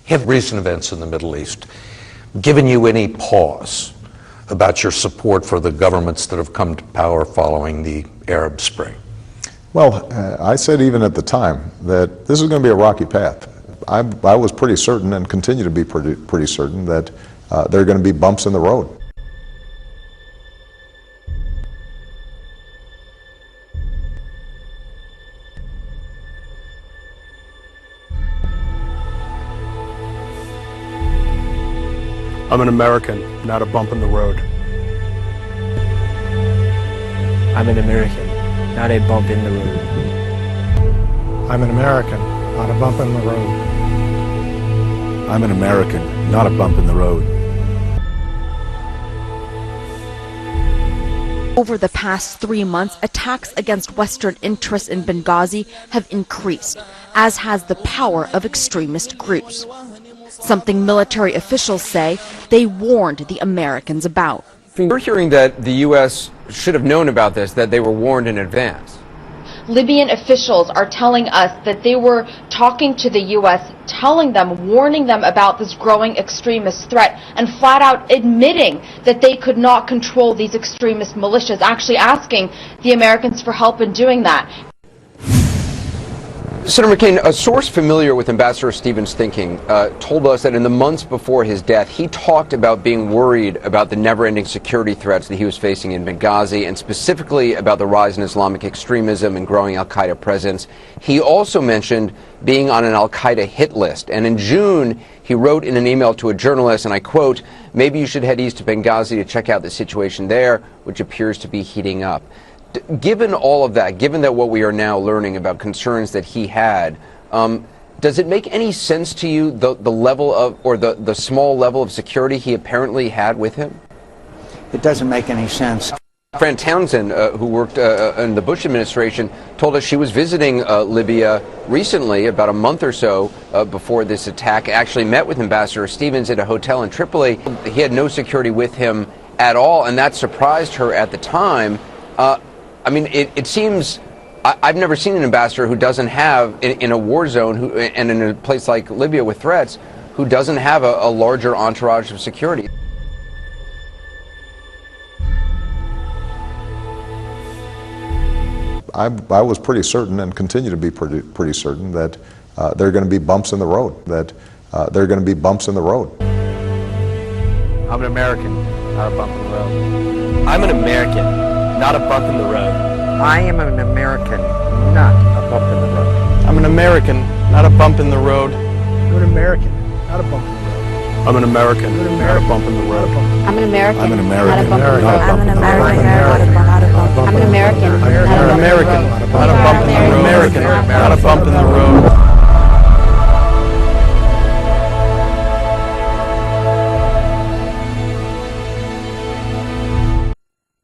Have recent events in the Middle East given you any pause about your support for the governments that have come to power following the Arab Spring? Well, I said even at the time that this is going to be a rocky path. I was pretty certain and continue to be pretty certain that there are going to be bumps in the road. I'm an American, not a bump in the road. I'm an American, not a bump in the road. I'm an American, not a bump in the road. I'm an American, not a bump in the road. Over the past 3 months, attacks against Western interests in Benghazi have increased, as has the power of extremist groups. Something military officials say they warned the Americans about. We're hearing that the U.S. should have known about this, that they were warned in advance. Libyan officials are telling us that they were talking to the U.S., telling them, warning them about this growing extremist threat, and flat out admitting that they could not control these extremist militias, actually asking the Americans for help in doing that. Senator McCain, a source familiar with Ambassador Stevens' thinking told us that in the months before his death, he talked about being worried about the never-ending security threats that he was facing in Benghazi, and specifically about the rise in Islamic extremism and growing al-Qaeda presence. He also mentioned being on an al-Qaeda hit list. And in June, he wrote in an email to a journalist, and I quote, "Maybe you should head east to Benghazi to check out the situation there, which appears to be heating up." Given all of that, given that what we are now learning about concerns that he had, does it make any sense to you the level of, or the small level of security he apparently had with him? It doesn't make any sense. Fran Townsend, who worked in the Bush administration, told us she was visiting Libya recently, about a month or so before this attack, actually met with Ambassador Stevens at a hotel in Tripoli. He had no security with him at all, and that surprised her at the time. I mean, it seems, I've never seen an ambassador who doesn't have, in a war zone and in a place like Libya with threats, who doesn't have a larger entourage of security. I was pretty certain and continue to be pretty certain that there are going to be bumps in the road, I'm an American, not a bump in the road. I'm an American, not a bump in the road. I am an American, not a bump in the road. I'm an American, not a bump in the road. I'm an American, not a bump in the road. I'm an American, not a bump in the road. I'm an American. I'm an American, not a bump in the road. not a bump in the road. I'm an American, not a bump in the road. I'm an American, I'm an American,